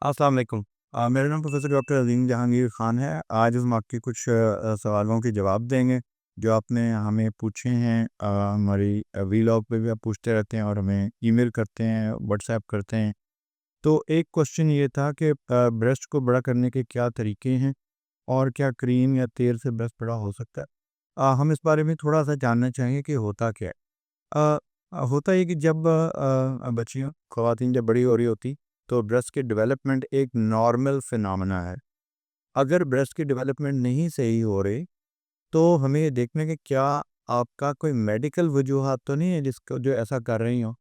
अस्सलाम वालेकुम। मेरा नाम प्रोफ़ेसर डॉक्टर अज़ीम जहांगीर ख़ान है। आज हम आपके कुछ सवालों के जवाब देंगे, जो आपने हमें पूछे हैं। हमारी वीलॉग पे भी आप पूछते रहते हैं और हमें ईमेल करते हैं, व्हाट्सएप करते हैं। तो एक क्वेश्चन ये था कि ब्रेस्ट को बड़ा करने के क्या तरीके हैं और क्या क्रीम या तेल से ब्रेस्ट बड़ा हो सकता है? हम इस बारे में थोड़ा-सा जानना चाहेंगे कि होता क्या है? अ होता ये कि जब बच्चियाँ ख़वातीन जब बड़ी हो रही होती, तो ब्रेस्ट की डेवलपमेंट एक नॉर्मल फिनोमेना है। अगर ब्रेस्ट की डेवलपमेंट नहीं सही हो रही, तो हमें ये देखना है कि क्या आपका कोई मेडिकल वजूहात तो नहीं है जिसको जो ऐसा कर रही हो।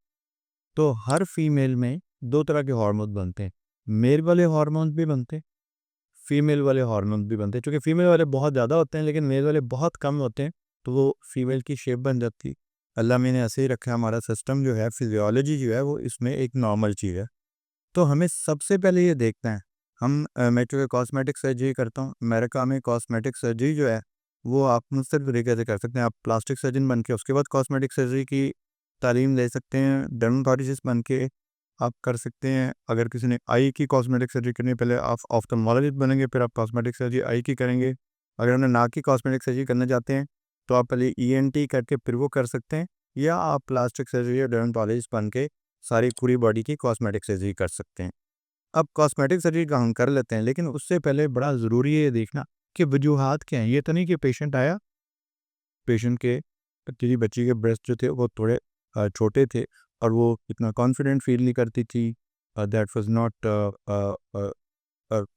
तो हर फीमेल में 2 तरह के हार्मोन बनते हैं। मेल वाले हार्मोन्स भी बनते हैं, फीमेल वाले हार्मोन्स भी बनते हैं। चूँकि फीमेल वाले बहुत ज़्यादा होते हैं लेकिन मेल वाले बहुत कम होते हैं, तो वो फीमेल की शेप बन जाती है। अल्लाह ने ऐसे ही रखा है, हमारा सिस्टम जो है, फिज़ियोलॉजी जो है, वो इसमें एक नॉर्मल चीज़ है। तो हमें सबसे पहले ये देखना है, मैं चूँकि कॉस्मेटिक सर्जरी करता हूँ, मेरे काम है कॉस्मेटिक सर्जरी जो है, वो आप मुख्तलिफ तरीके से कर सकते हैं। आप प्लास्टिक सर्जन बन के उसके बाद कॉस्मेटिक सर्जरी की तालीम ले सकते हैं। डर्मेटोलॉजिस्ट बन के आप कर सकते हैं। अगर किसी ने आई की कॉस्मेटिक सर्जरी करनी है, पहले आप ऑफ्थल्मोलॉजिस्ट बनेंगे, फिर आप कॉस्मेटिक सर्जरी आई की करेंगे। अगर उन्हें नाक की कॉस्मेटिक सर्जरी करना चाहते हैं, तो आप पहले ईएनटी करके फिर वो कर सकते हैं, या आप प्लास्टिक सर्जरी या डर्मेटोलॉजिस्ट बन के सारी पूरी बॉडी की कॉस्मेटिक सर्जरी कर सकते हैं। अब कॉस्मेटिक सर्जरी का हम कर लेते हैं, लेकिन उससे पहले बड़ा ज़रूरी है ये देखना कि वजूहात क्या हैं। ये तो नहीं कि पेशेंट आया, पेशेंट के किसी बच्ची के ब्रेस्ट जो थे वो थोड़े छोटे थे और वो इतना कॉन्फिडेंट फील नहीं करती थी। That was not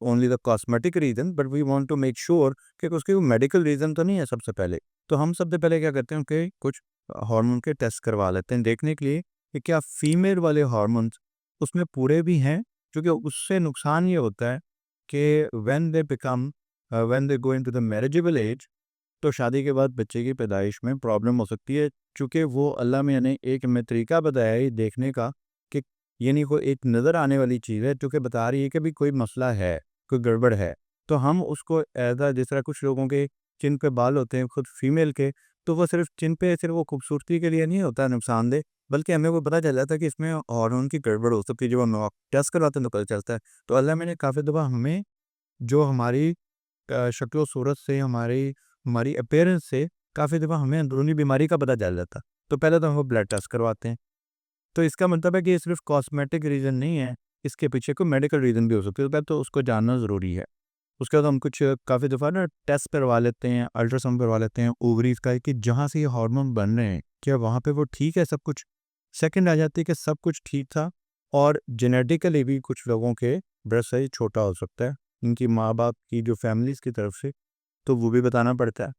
only the cosmetic reason, but we want to make sure कि उसके वो मेडिकल रीज़न तो नहीं है सबसे पहले। तो हम सबसे पहले क्या करते हैं कि कुछ हार्मोन के टेस्ट करवा लेते हैं, देखने के लिए कि क्या फीमेल वाले हार्मोन्स उसमें पूरे भी हैं। क्योंकि उससे नुकसान ये होता है कि when they go into the marriageable age, तो शादी के बाद बच्चे की पैदाइश में प्रॉब्लम हो सकती है। चूँकि वो अल्लाह मियाँ ने एक हमें तरीका बताया है ये देखने का, कि यानी कोई एक नज़र आने वाली चीज़ है जो कि बता रही है कि भई कोई मसला है, कोई गड़बड़ है। तो हम उसको एज़ जिस तरह कुछ लोगों के चिन पे बाल होते हैं खुद फीमेल के, तो वो सिर्फ़ चिन पे सिर्फ़ वो खूबसूरती के लिए नहीं होता है नुकसानदेह, बल्कि हमें वो पता चल जाता है कि इसमें हार्मोन की गड़बड़ हो सकती है। जब हम टेस्ट करवाते हैं तो पता चलता है। तो अल्लाह मियाँ ने काफ़ी दफ़ा हमें जो हमारी शक्ल-ओ-सूरत से, हमारी हमारी अपीयरेंस से काफ़ी दफ़ा हमें अंदरूनी बीमारी का पता चल जाता। तो पहले तो हम वो ब्लड टेस्ट करवाते हैं। तो इसका मतलब है कि ये सिर्फ़ कॉस्मेटिक रीज़न नहीं है, इसके पीछे कोई मेडिकल रीज़न भी हो सकती है, तो पहले तो उसको जानना ज़रूरी है। उसके बाद हम कुछ काफ़ी दफ़ा ना टेस्ट करवा लेते हैं, अल्ट्रासाउंड करवा लेते हैं ओवरीज़ का, कि जहाँ से ये हार्मोन बन रहे हैं, क्या वहाँ पे वो ठीक है सब कुछ? सेकंड आ जाती है कि सब कुछ ठीक था और जेनेटिकली भी कुछ लोगों के ब्रेस्ट साइज़ छोटा हो सकता है, उनकी माँ-बाप की जो फैमिलीज़ की तरफ से, तो वो भी बताना पड़ता है।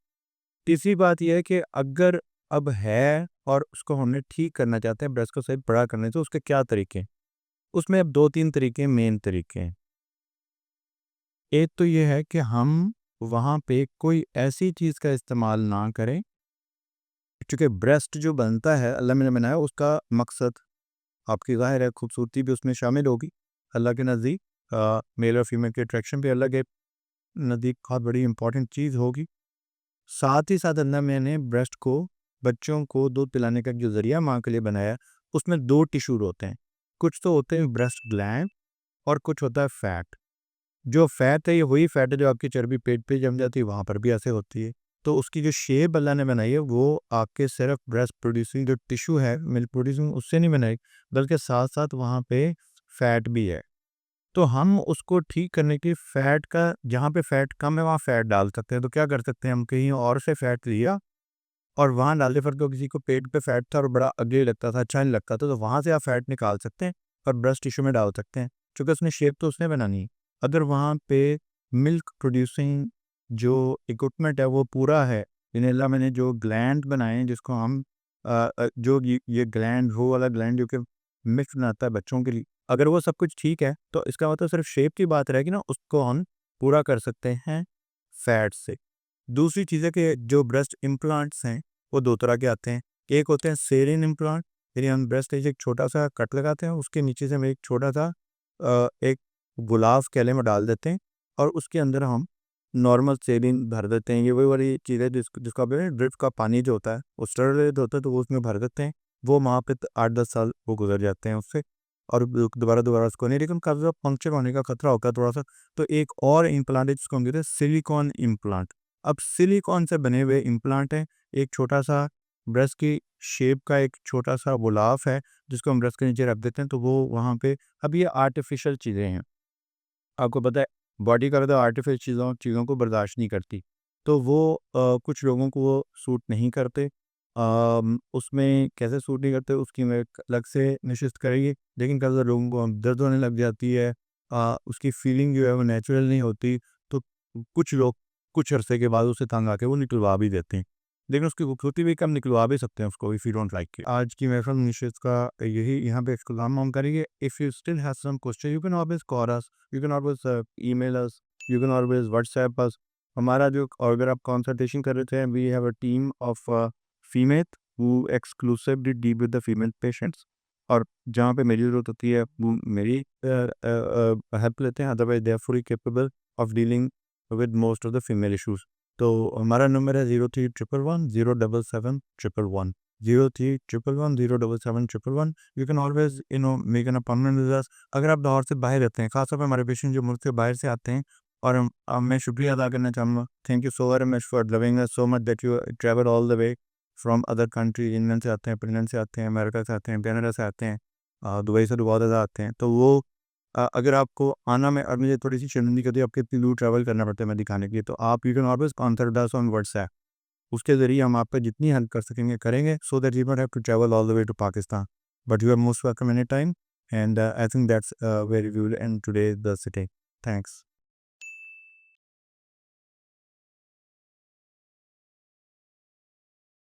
तीसरी बात ये है कि अगर अब है और उसको हमने ठीक करना चाहते हैं, ब्रेस्ट को सही बड़ा करने, तो उसके क्या तरीके हैं? उसमें अब 2-3 तरीके मेन तरीके हैं। एक तो ये है कि हम वहाँ पे कोई ऐसी चीज़ का इस्तेमाल ना करें, क्योंकि ब्रेस्ट जो बनता है अल्लाह ने बनाया, उसका मकसद आपकी ज़ाहिर है खूबसूरती भी उसमें शामिल होगी। अल्लाह के नज़दीक मेल और फीमेल के अट्रैक्शन भी अल्लाह के नज़दीक बहुत बड़ी इंपॉर्टेंट चीज़ होगी। साथ ही साथ अल्लाह मियाँ ने ब्रेस्ट को, बच्चों को दूध पिलाने का जो ज़रिया माँ के लिए बनाया, उसमें 2 टिश्यू होते हैं। कुछ तो होते हैं ब्रेस्ट ग्लैंड और कुछ होता है फैट। जो फैट है, ये वही फैट है जो आपकी चर्बी पेट पे जम जाती है, वहाँ पर भी ऐसे होती है। तो उसकी जो शेप अल्लाह ने बनाई है, वो आपके सिर्फ़ ब्रेस्ट प्रोड्यूसिंग जो टिश्यू है, मिल्क प्रोड्यूसिंग, उससे नहीं बनाई, बल्कि साथ-साथ वहाँ पे फैट भी है। तो हम उसको ठीक करने के फैट का, जहाँ पे फैट कम है वहाँ फैट डाल सकते हैं। तो क्या कर सकते हैं, हम कहीं और से फैट लिया और वहाँ डालने पर, तो किसी को पेट पे फैट था और बड़ा अगली लगता था, अच्छा नहीं लगता था, तो वहाँ से आप फैट निकाल सकते हैं और ब्रेस्ट टिश्यू में डाल सकते हैं, क्योंकि उसने शेप तो उसने बनानी है। अगर वहाँ पे मिल्क प्रोड्यूसिंग जो इक्विपमेंट है वो पूरा है, यानी अल्लाह मैंने जो ग्लैंड बनाए हैं, जिसको हम जो ये ग्लैंड, वो वाला ग्लैंड जो कि मिल्क बनाता है बच्चों के लिए, अगर वो सब कुछ ठीक है, तो इसका मतलब सिर्फ शेप की बात रहेगी ना, उसको हम पूरा कर सकते हैं फैट से। दूसरी चीज़ है कि जो ब्रेस्ट इम्प्लांट्स हैं, वो 2 तरह के आते हैं। एक होते हैं सेलिन इम्प्लांट, यानी हम ब्रेस्ट में एक छोटा-सा कट लगाते हैं, उसके नीचे से हम एक छोटा-सा एक गुलाब कैले में डाल देते हैं और उसके अंदर हम नॉर्मल सेलिन भर देते हैं। ये वही वाली चीज़ है जिसको आप ड्रिप का पानी जो होता है, वो स्टरलाइज़ होता है, तो वो उसमें भर देते हैं। वो वहाँ पे 8-10 साल वो गुज़र जाते हैं उससे, और दोबारा उसको नहीं, लेकिन काफ़ी ज़्यादा पंक्चर होने का खतरा होता है थोड़ा-सा। तो एक और इम्प्लांट है जिसको हम कहते हैं सिलिकॉन इम्प्लांट। अब सिलिकॉन से बने हुए इम्प्लांट हैं, एक छोटा-सा ब्रेस्ट की शेप का एक छोटा-सा गुलाफ है, जिसको हम ब्रेस्ट के नीचे रख देते हैं, तो वो वहाँ पे अब ये आर्टिफ़िशियल चीज़ें हैं। आपको पता है बॉडी का तो आर्टिफिशियल चीज़ों को बर्दाश्त नहीं करती। तो वो कुछ लोगों को वो सूट नहीं करते। उसमें कैसे सूट नहीं करते उसकी मैं एक अलग से नशिस्त करेंगे। लेकिन कई सारे लोगों को दर्द होने लग जाती है। उसकी फीलिंग जो है वो नेचुरल नहीं होती। तो कुछ लोग कुछ अरसे के बाद उसे तंग आके वो निकलवा भी देते हैं। लेकिन उसकी खूबसूरती भी हम निकलवा भी सकते हैं उसको if you don't like it. आज की महफ़िल नशिस्त का यही यहाँ पे इख्तिताम हम करेंगे। If you still have some question you can always call us. You can always email us, you can always WhatsApp us। हमारा जो और अगर आप कंसल्टेशन कर रहे थे, we have a team of female who exclusively deal with the female patients. और जहाँ पे मेरी ज़रूरत होती है वो मेरी हेल्प लेते हैं, otherwise they are fully capable of dealing with most of the female issues. तो हमारा नंबर है 0311177111 0311177111। You can always make an appointment with us. अगर आप लाहौर से बाहर रहते हैं, खासतौर पे हमारे पेशेंट जो मुल्क से बाहर से आते हैं, और मैं शुक्रिया अदा करना चाहूँगा। Thank you so very much for loving us so much that you travel all the way from other country. England से आते हैं, फिनलैंड से आते हैं, अमेरिका से आते हैं, कनाडा से आते हैं, दुबई से तो बहुत ज़्यादा आते हैं। तो वो अगर आपको आना में और मुझे थोड़ी सी शर्मिंदगी होती है आपके इतनी दूर ट्रैवल करना पड़ता है मैं दिखाने के लिए, तो आप you can always contact us on WhatsApp. उसके ज़रिए हम आपका जितनी हेल्प कर सकेंगे करेंगे, so that you don't have to travel all the way to Pakistan. But you are most welcome any time, and I think that's very we will end today the sitting. Thanks.